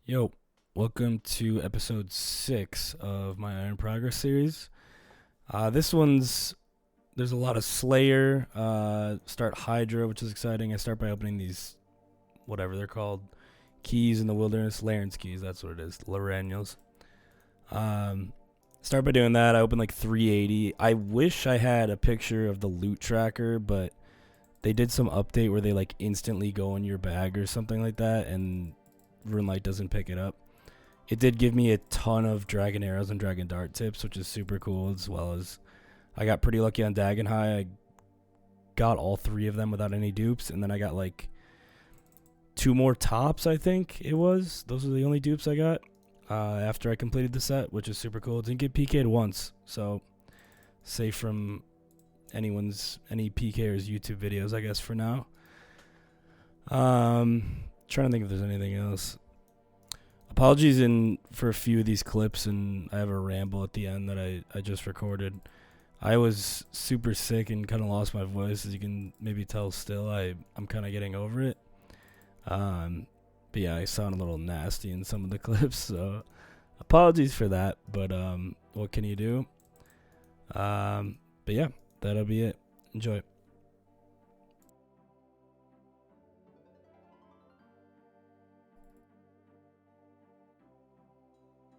Yo, welcome to episode 6 of my Iron Progress series. There's a lot of Slayer, start Hydra, which is exciting. I start by opening these, whatever they're called, keys in the wilderness, Laren's keys, that's what it is, Larenul's. Start by doing that. I open like 380. I wish I had a picture of the loot tracker, but they did some update where they like instantly go in your bag or something like that, and Runelight doesn't pick it up. It did give me a ton of Dragon Arrows and Dragon Dart tips, which is super cool, as well as I got pretty lucky on Dagon High. I got all 3 of them without any dupes, and then I got like 2 more tops, I think it was. Those are the only dupes I got after I completed the set, which is super cool. Didn't get PK'd once, so safe from any PKer's YouTube videos, I guess, for now. Trying to think if there's anything else. Apologies for a few of these clips, and I have a ramble at the end that I just recorded. I was super sick and kind of lost my voice, as you can maybe tell still. I'm kind of getting over it. But yeah, I sound a little nasty in some of the clips, so apologies for that, but what can you do? But yeah, that'll be it. Enjoy.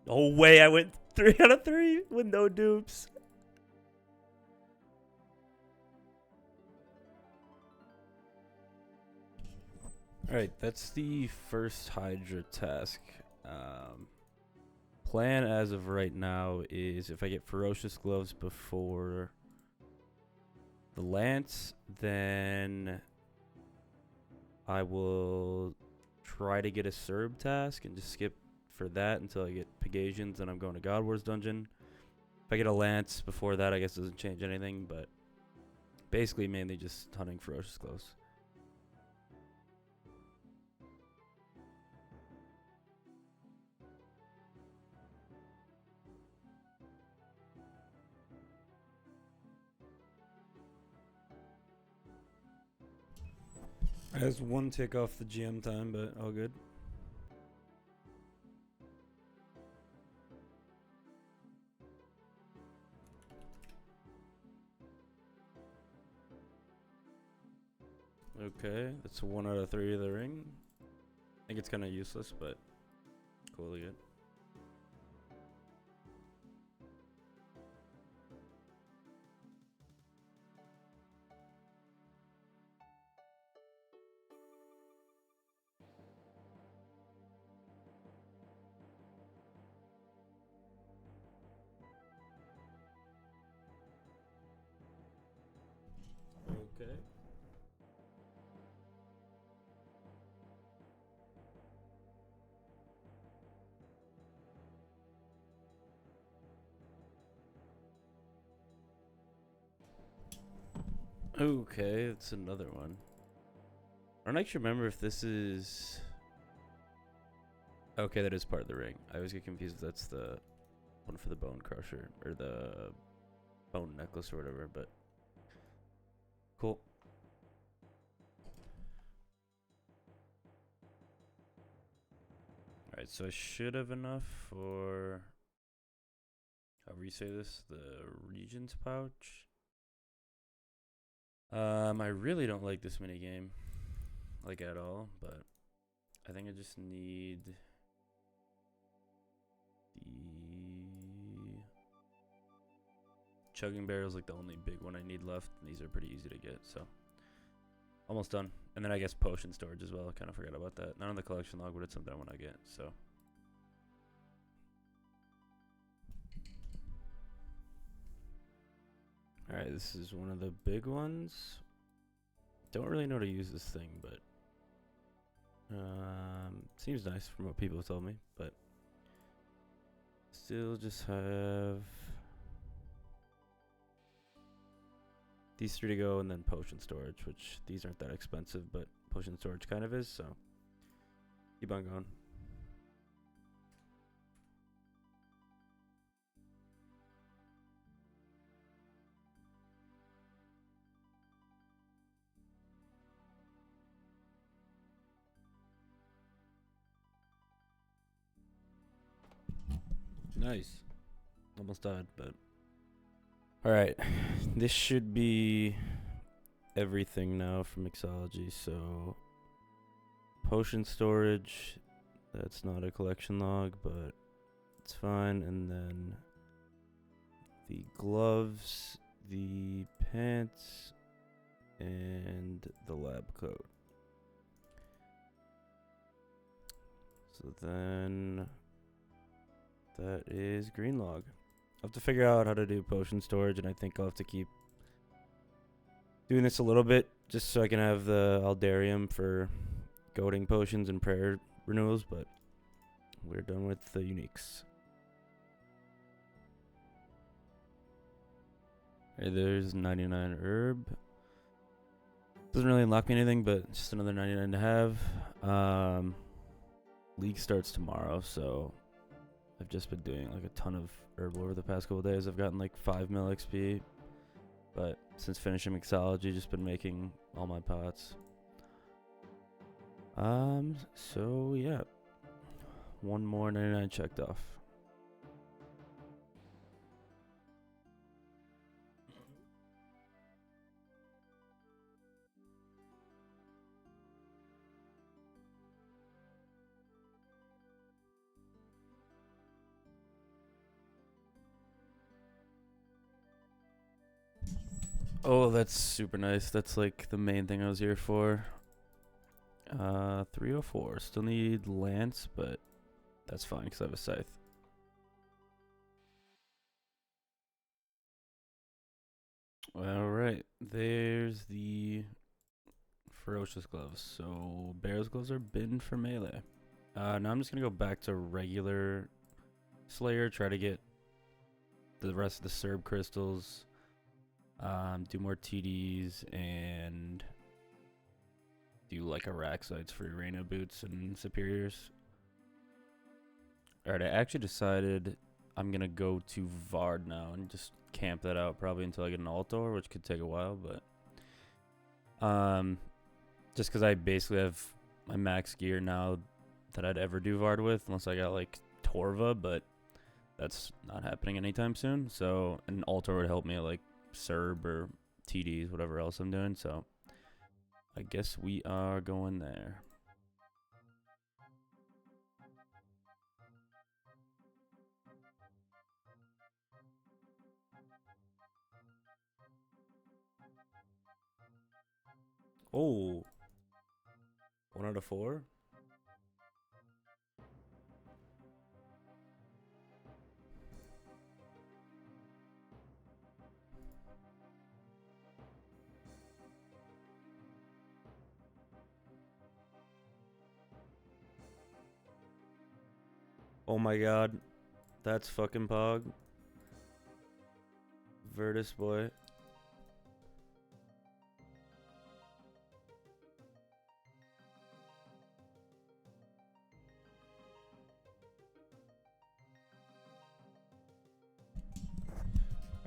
No way, I went 3 out of 3 with no dupes. Alright, that's the first Hydra task. Plan as of right now is if I get Ferocious Gloves before the Lance, then I will try to get a Serb task and just skip for that until I get Pegasians, and I'm going to God Wars dungeon. If I get a Lance before that, I guess it doesn't change anything, but basically mainly just hunting Ferocious Gloves. Has 1 tick off the GM time, but all good. Okay, that's 1 out of 3 of the ring. I think it's kind of useless, but coolly good. Okay. Okay, it's another one. I don't actually remember if this is... Okay, that is part of the ring. I always get confused if that's the one for the Bone Crusher, or the Bone Necklace or whatever, but... Cool. Alright, so I should have enough for... However you say this, the Regent's Pouch. I really don't like this minigame, like at all, but I think I just need the Chugging Barrel is like the only big one I need left, and these are pretty easy to get, so almost done. And then I guess potion storage as well. I kind of forgot about that. Not on the collection log, but it's something I want to get, so. Alright, this is one of the big ones. Don't really know how to use this thing, but seems nice from what people have told me, but still just have these 3 to go, and then potion storage, which these aren't that expensive, but potion storage kind of is, so keep on going. Nice. Almost died, but... Alright. This should be everything now for mixology, so... Potion storage. That's not a collection log, but it's fine. And then... the gloves, the pants, and the lab coat. So then that is green log. I'll have to figure out how to do potion storage, and I think I'll have to keep doing this a little bit just so I can have the Aldarium for goading potions and prayer renewals, but we're done with the uniques. Alright, there's 99 herb. Doesn't really unlock me anything, but just another 99 to have. League starts tomorrow, so I've just been doing like a ton of herb over the past couple days. I've gotten like 5 mil XP, but since finishing mixology, just been making all my pots. So yeah, one more 99 checked off. Oh, that's super nice. That's like the main thing I was here for. 304. Still need Lance, but that's fine because I have a scythe. Alright, there's the ferocious gloves. So Bear's gloves are bin for melee. Now I'm just gonna go back to regular Slayer, try to get the rest of the Serb crystals, do more TDs, and do like Araxites for Arena boots and superiors. Alright, I actually decided I'm gonna go to Vard now and just camp that out probably until I get an Altor, which could take a while, but just because I basically have my max gear now that I'd ever do Vard with, unless I got like Torva, but that's not happening anytime soon. So an Altor would help me like Serb or TDs, whatever else I'm doing. So I guess we are going there. Oh, 1 out of 4. Oh my god, that's fucking Pog. Virtus boy.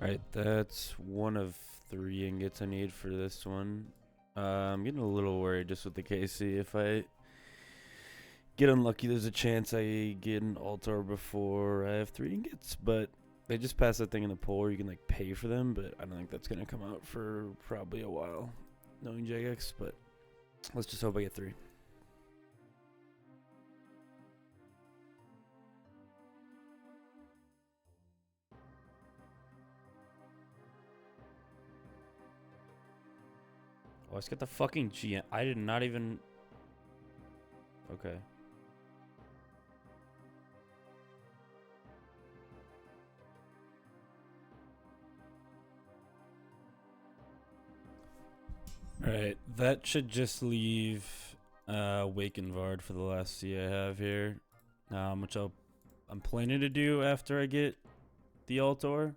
Alright, that's 1 of 3 ingots I need for this one. I'm getting a little worried just with the KC. If I get unlucky, there's a chance I get an Altar before I have 3 ingots, but they just passed that thing in the poll where you can like pay for them, but I don't think that's gonna come out for probably a while, knowing Jagex, but let's just hope I get 3. Oh, let's get the fucking GM. I did not even... Okay. Alright, that should just leave Wakenvard for the last C I have here. Which I'm planning to do after I get the Altor.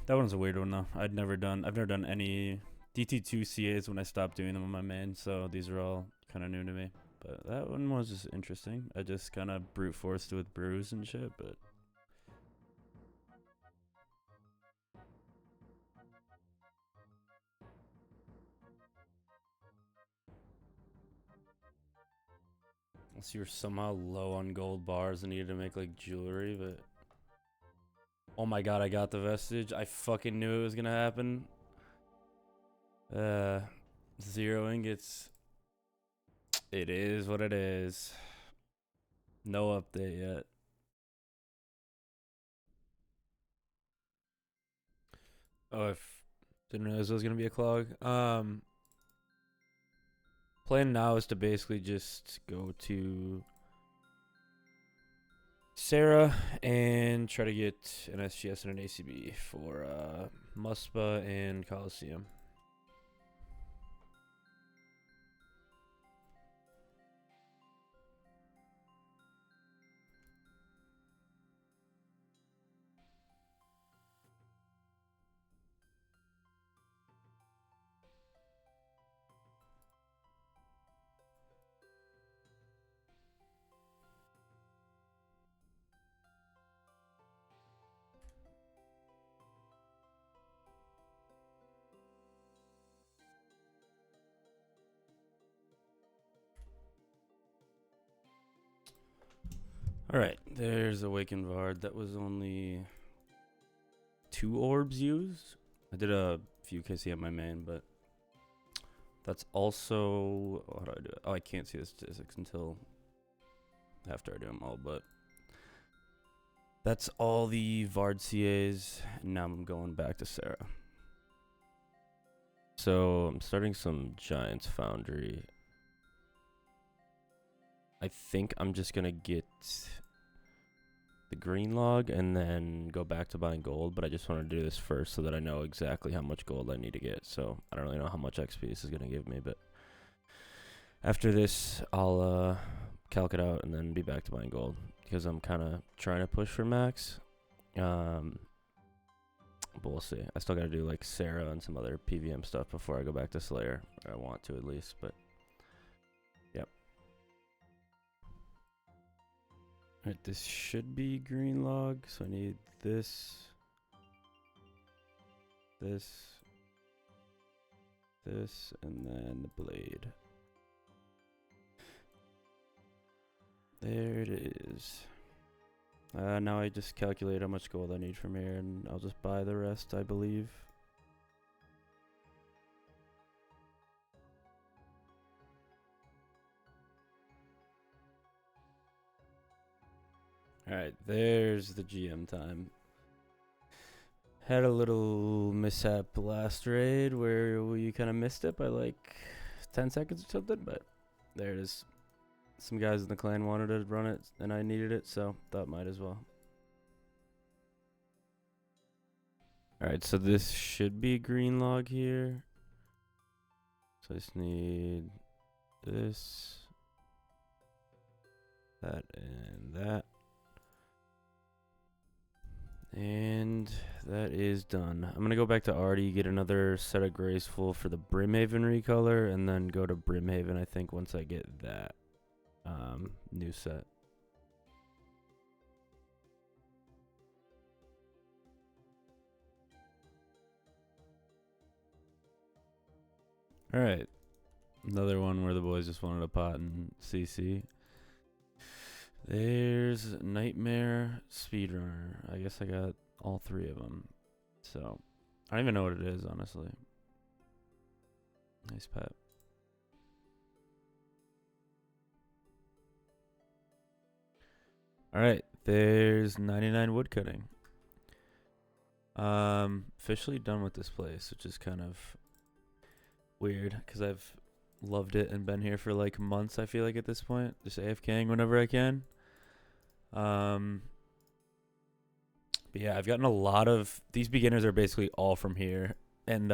That one's a weird one though. I've never done any DT2 CAs when I stopped doing them on my main, so these are all kind of new to me. But that one was just interesting. I just kind of brute forced it with brews and shit, but... Unless you were somehow low on gold bars and needed to make like jewelry, but oh my god, I got the vestige. I fucking knew it was gonna happen. 0 ingots. It is what it is. No update yet. Oh, I didn't realize it was gonna be a clog. Plan now is to basically just go to Sarah and try to get an SGS and an ACB for Muspa and Coliseum. Alright, there's Awakened Vard. That was only 2 orbs used. I did a few KC at my main, but that's also... How do I do it? Oh, I can't see the statistics until after I do them all, but that's all the Vard CAs. Now I'm going back to Sarah. So I'm starting some Giants Foundry. I think I'm just going to get the green log and then go back to buying gold, but I just want to do this first so that I know exactly how much gold I need to get. So I don't really know how much XP this is going to give me, but after this I'll calc it out and then be back to buying gold because I'm kind of trying to push for max. But we'll see. I still got to do like Sarah and some other PVM stuff before I go back to Slayer. I want to at least, but yep. Alright, this should be green log, so I need this, this, and then the blade. There it is. Now I just calculate how much gold I need from here, and I'll just buy the rest, I believe. Alright, there's the GM time. Had a little mishap last raid where we kind of missed it by like 10 seconds or something, but there it is. Some guys in the clan wanted to run it, and I needed it, so thought might as well. Alright, so this should be green log here. So I just need this, that, and that. And that is done. I'm going to go back to Artie, get another set of Graceful for the Brimhaven recolor, and then go to Brimhaven, I think, once I get that new set. Alright. Another one where the boys just wanted a pot and CC. There's Nightmare Speedrunner. I guess I got all 3 of them. So, I don't even know what it is, honestly. Nice pet. Alright, there's 99 woodcutting. Officially done with this place, which is kind of weird, because I've loved it and been here for like months, I feel like at this point. Just AFKing whenever I can. But yeah, I've gotten a lot of... These beginners are basically all from here. And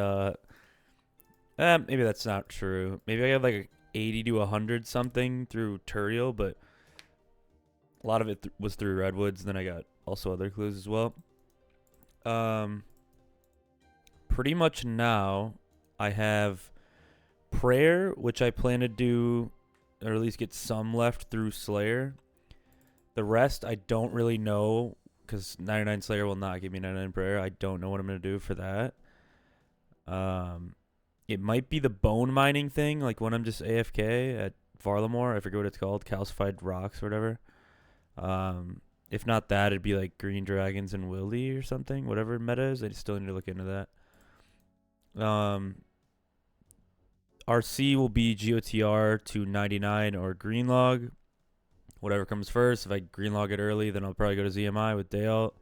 maybe that's not true. Maybe I got like 80 to 100 something through Turiel, but a lot of it was through Redwoods. And then I got also other clues as well. Pretty much now I have Prayer, which I plan to do, or at least get some left through Slayer. The rest I don't really know, because 99 Slayer will not give me 99 Prayer. I don't know what I'm going to do for that. It might be the bone mining thing, like when I'm just AFK at Varlamore. I forget what it's called, calcified rocks or whatever. If not that, it'd be like green dragons and Willy or something. Whatever meta is, I still need to look into that. RC will be GOTR to 99 or Greenlog. Whatever comes first. If I Greenlog it early, then I'll probably go to ZMI with Dale.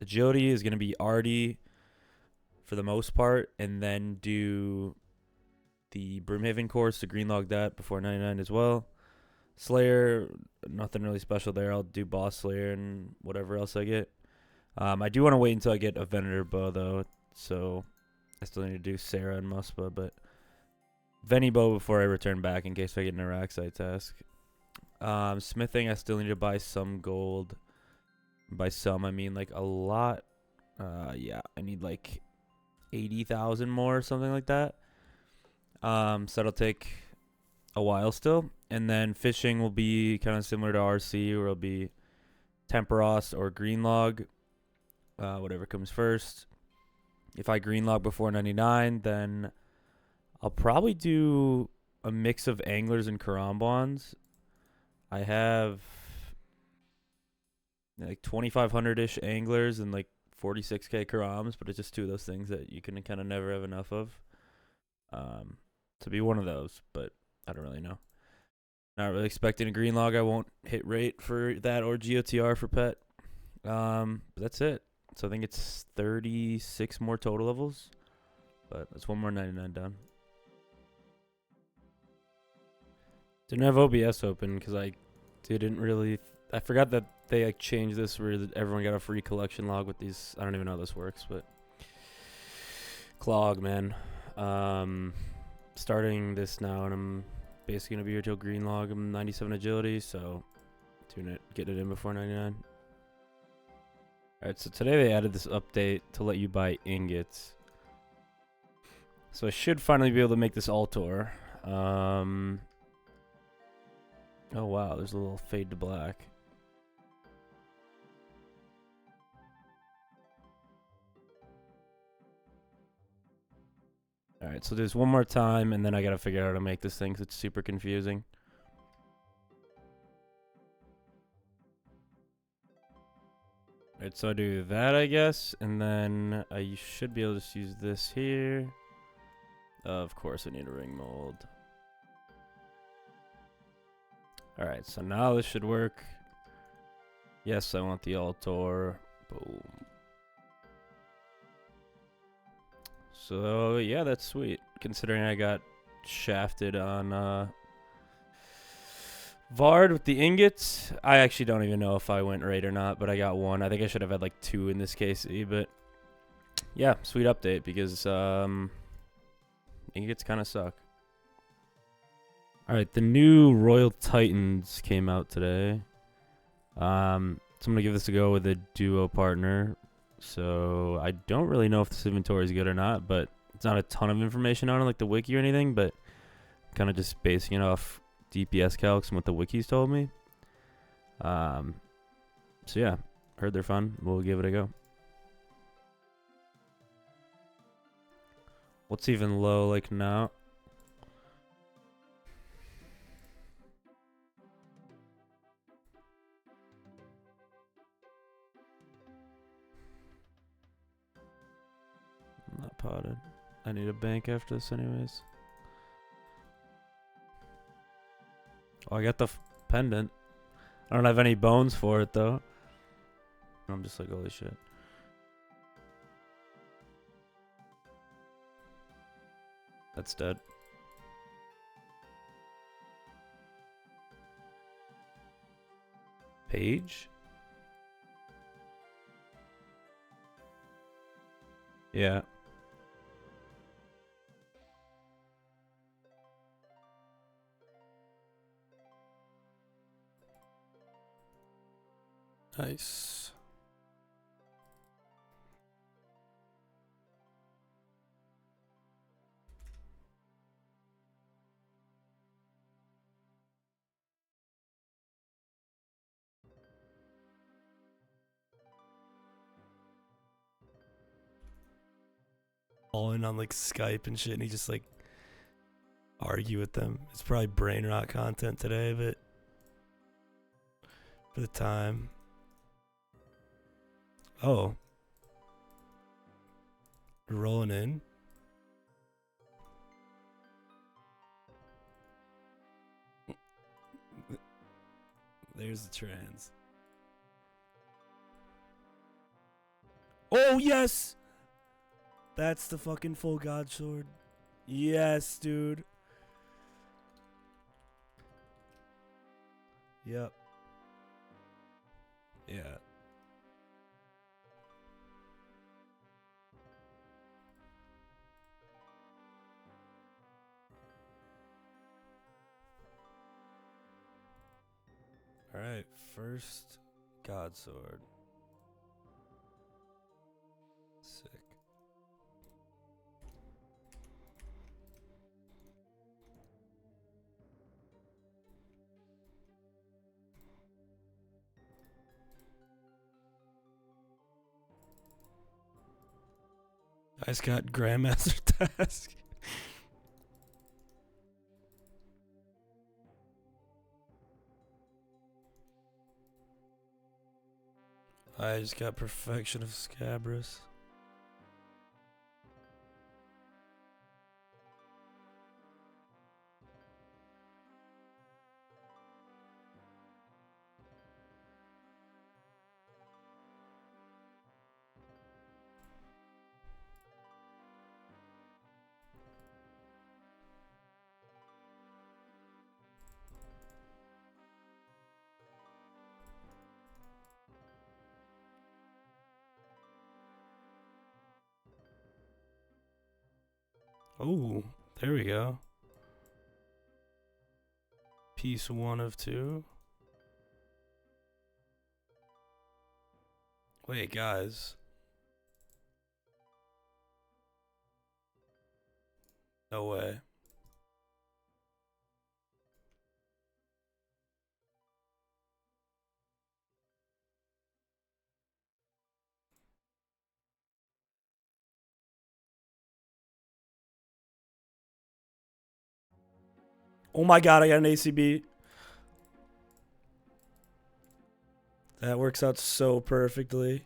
Agility is going to be Artie for the most part, and then do the Broomhaven course to Greenlog that before 99 as well. Slayer, nothing really special there. I'll do Boss Slayer and whatever else I get. I do want to wait until I get a Venator bow, though, so I still need to do Sarah and Muspa, but Veni bow before I return back in case I get an Araxite task. Smithing, I still need to buy some gold. By some, I mean like a lot. Yeah, I need like 80,000 more or something like that. So that'll take a while still. And then fishing will be kind of similar to RC, where it'll be Temperos or Greenlog, whatever comes first. If I Greenlog before 99, then I'll probably do a mix of anglers and Karambwans. I have like 2,500-ish anglers and like 46k Karams, but it's just two of those things that you can kind of never have enough of. To be one of those, but I don't really know. Not really expecting a Greenlog. I won't hit rate for that or GOTR for pet. But that's it. So I think it's 36 more total levels, but that's one more 99 down. Didn't have OBS open because I didn't really. I forgot that they like changed this where everyone got a free collection log with these. I don't even know how this works, but Clog, man. Starting this now, and I'm basically gonna be here till Greenlog. I'm 97 agility, so getting it in before 99. Alright, so today they added this update to let you buy ingots. So I should finally be able to make this Altor. Oh wow, there's a little fade to black. Alright, so there's one more time, and then I gotta figure out how to make this thing because it's super confusing. Alright, so I do that, I guess, and then I should be able to just use this here. Of course, I need a ring mold. Alright, so now this should work. Yes, I want the Altor. Boom. So, yeah, that's sweet. Considering I got shafted on Vard with the ingots. I actually don't even know if I went right or not, but I got one. I think I should have had like two in this case, but yeah, sweet update because ingots kind of suck. Alright, the new Royal Titans came out today. So I'm going to give this a go with a duo partner. So I don't really know if this inventory is good or not, but it's not a ton of information on it like the wiki or anything, but kind of just basing it off DPS calcs and what the wikis told me. So yeah, heard they're fun. We'll give it a go. What's even low like now? I'm not potted. I need a bank after this anyways. Oh, I got the pendant. I don't have any bones for it though. I'm just like, holy shit. That's dead. Page? Yeah. Nice. All in on like Skype and shit, and he just like argue with them. It's probably brain rot content today, but for the time. Oh. We're rolling in. There's the trans. Oh, yes! That's the fucking full god sword. Yes, dude. Yep. Yeah. Alright, first god sword. Sick. I just got Grandmaster Task. I just got Perfection of Scabrous. Oh, there we go. Piece 1 of 2. Wait, guys. No way. Oh my god, I got an ACB. That works out so perfectly.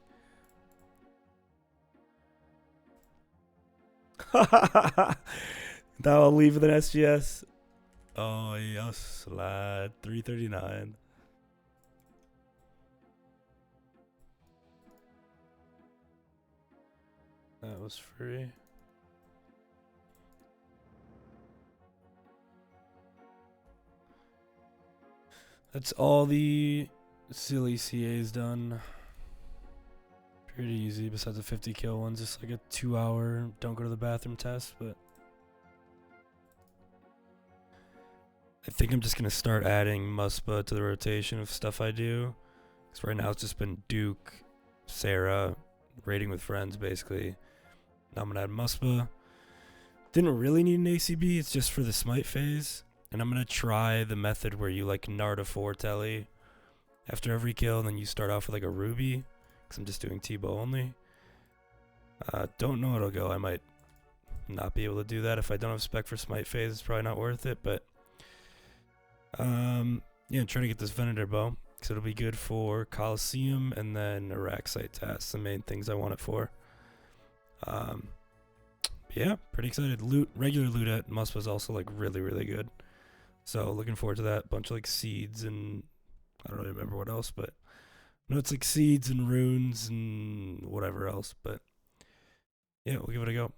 That'll leave with an SGS. Oh, yes, slide. 339. That was free. That's all the silly CAs done. Pretty easy, besides the 50 kill ones. Just like a 2-hour don't go to the bathroom test, but I think I'm just going to start adding Muspa to the rotation of stuff I do. Because right now it's just been Duke, Sarah, raiding with friends, basically. Now I'm going to add Muspa. Didn't really need an ACB, it's just for the smite phase. And I'm going to try the method where you like Narda 4 telly after every kill, and then you start off with like a Ruby. Because I'm just doing T-bow only. Don't know how it'll go. I might not be able to do that. If I don't have spec for smite phase, it's probably not worth it. But yeah, trying to get this Venator bow, because it'll be good for Coliseum and then Iraq site tasks, the main things I want it for. Yeah, pretty excited. Regular loot at Musk was also like really, really good. So looking forward to that. Bunch of like seeds and I don't really remember what else, but no, it's like seeds and runes and whatever else. But yeah, we'll give it a go.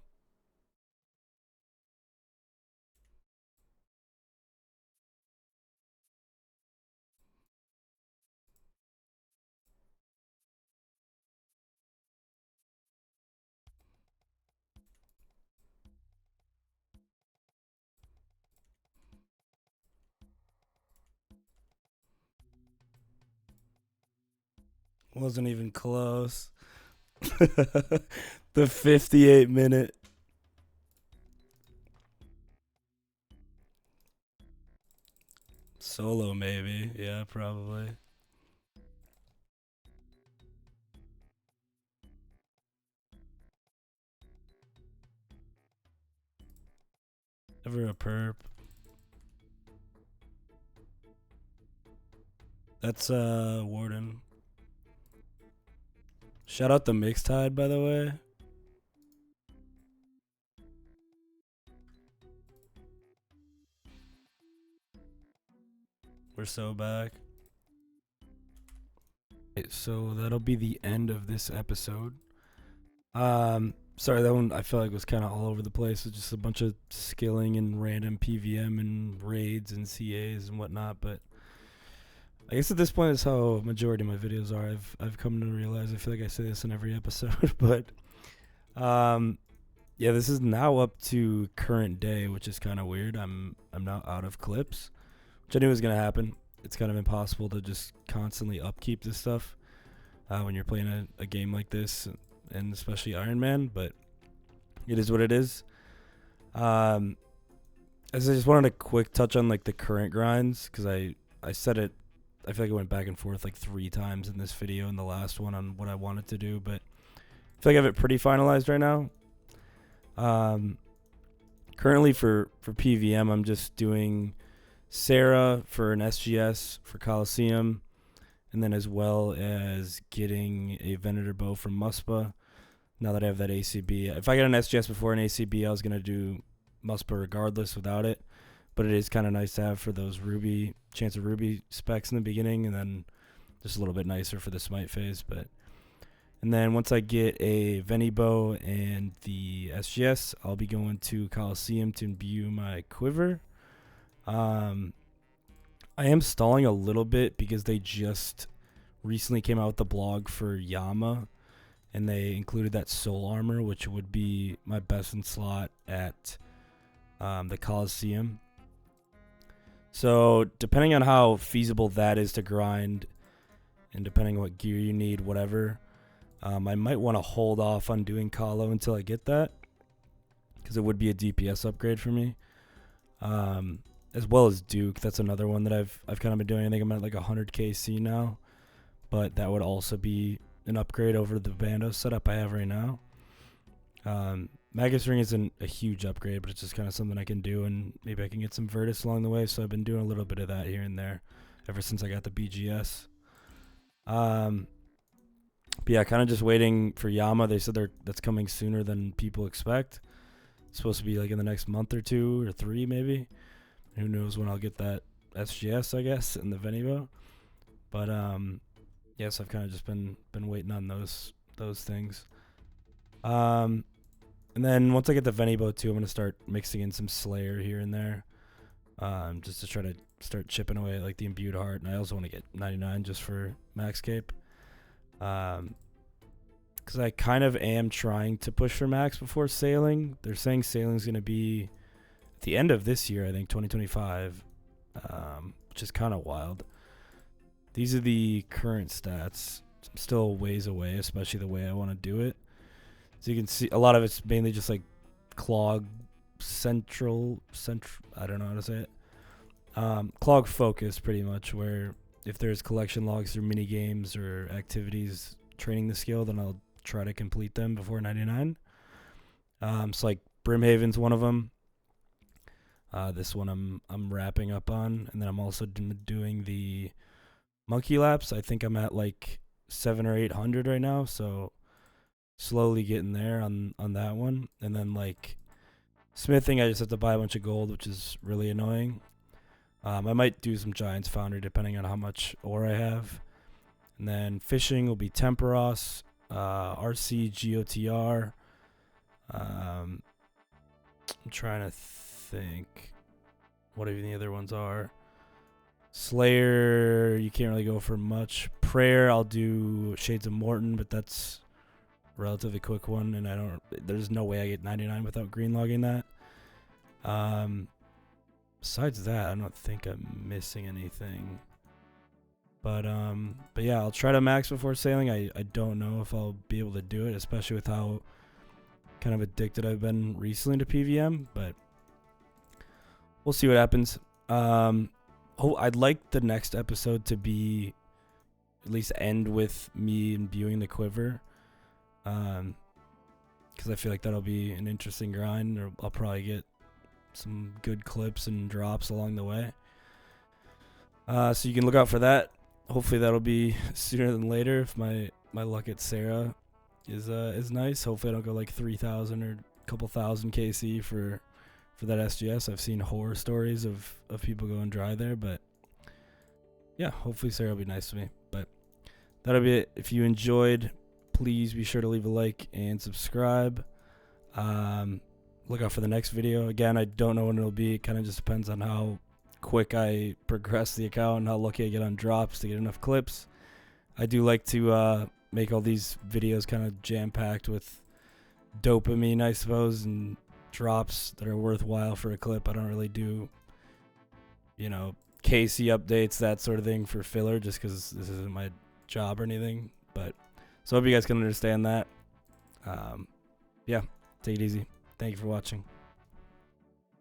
Wasn't even close. The 58-minute. Solo, maybe. Yeah, probably. Never a perp. That's Warden. Shout out the Mixed Tide, by the way. We're so back. So that'll be the end of this episode. Sorry, that one I feel like was kind of all over the place. It's just a bunch of skilling and random PVM and raids and CAs and whatnot. But I guess at this point, it's how a majority of my videos are. I've come to realize. I feel like I say this in every episode, but yeah, this is now up to current day, which is kind of weird. I'm now out of clips, which I knew was gonna happen. It's kind of impossible to just constantly upkeep this stuff when you're playing a game like this, and especially Ironman, but it is what it is. As I just wanted a quick touch on like the current grinds, because I said it, I feel like I went back and forth like 3 times in this video and the last one on what I wanted to do, but I feel like I have it pretty finalized right now. Currently for PVM, I'm just doing Sarah for an SGS for Coliseum, and then as well as getting a Venator bow from Muspa. Now that I have that ACB, if I got an SGS before an ACB, I was gonna do Muspa regardless without it. But it is kind of nice to have for those Ruby chance of Ruby specs in the beginning, and then just a little bit nicer for the Smite phase. And then once I get a Veni bow and the SGS, I'll be going to Coliseum to imbue my quiver. I am stalling a little bit because they just recently came out with the blog for Yama, and they included that soul armor, which would be my best in slot at the Coliseum. So depending on how feasible that is to grind, and depending on what gear you need, whatever, I might want to hold off on doing Colo until I get that, because it would be a DPS upgrade for me. As well as Duke, that's another one that I've kind of been doing. I think I'm at like 100 KC now, but that would also be an upgrade over the Bando setup I have right now. Magus Ring isn't a huge upgrade, but it's just kind of something I can do, and maybe I can get some Virtus along the way. So I've been doing a little bit of that here and there ever since I got the BGS. But yeah, kind of just waiting for Yama. They said that's coming sooner than people expect. It's supposed to be like in the next month or 2 or 3 maybe. Who knows when I'll get that SGS, I guess, and the Venivo. But yes, I've kind of just been waiting on those things. And then once I get the Venivo too, I'm gonna start mixing in some Slayer here and there, just to try to start chipping away at like the imbued heart. And I also want to get 99 just for max cape, because I kind of am trying to push for max before sailing. They're saying sailing's gonna be at the end of this year, I think 2025, which is kind of wild. These are the current stats. I'm still ways away, especially the way I want to do it. So you can see a lot of it's mainly just like clog central. I don't know how to say it. Clog focus, pretty much, where if there's collection logs through mini games or activities training the skill, then I'll try to complete them before 99. So like Brimhaven's one of them. This one I'm wrapping up on, and then I'm also doing the monkey laps. I think I'm at like 700 or 800 right now, so slowly getting there on that one. And then like smithing, I just have to buy a bunch of gold, which is really annoying. I might do some Giants Foundry depending on how much ore I have. And then fishing will be Temperos, RC, GOTR. I'm trying to think what even the other ones are. Slayer, you can't really go for much. Prayer, I'll do Shades of Morton, but that's a relatively quick one, and there's no way I get 99 without green logging that. Besides that, I don't think I'm missing anything. But yeah, I'll try to max before sailing. I don't know if I'll be able to do it, especially with how kind of addicted I've been recently to PVM, but we'll see what happens. I'd like the next episode to be at least end with me imbuing the quiver, because I feel like that'll be an interesting grind, or I'll probably get some good clips and drops along the way. So you can look out for that. hopefully that'll be sooner than later if my luck at Sarah is nice. Hopefully I don't go like 3,000 or a couple thousand KC for that SGS. I've seen horror stories of people going dry there, but yeah, hopefully Sarah will be nice to me. But that'll be it. If you enjoyed, please be sure to leave a like and subscribe. Look out for the next video. Again, I don't know when it'll be. It kind of just depends on how quick I progress the account and how lucky I get on drops to get enough clips. I do like to make all these videos kind of jam-packed with dopamine, I suppose, and drops that are worthwhile for a clip. I don't really do, KC updates, that sort of thing for filler, just because this isn't my job or anything. But so I hope you guys can understand that. Yeah, take it easy. Thank you for watching.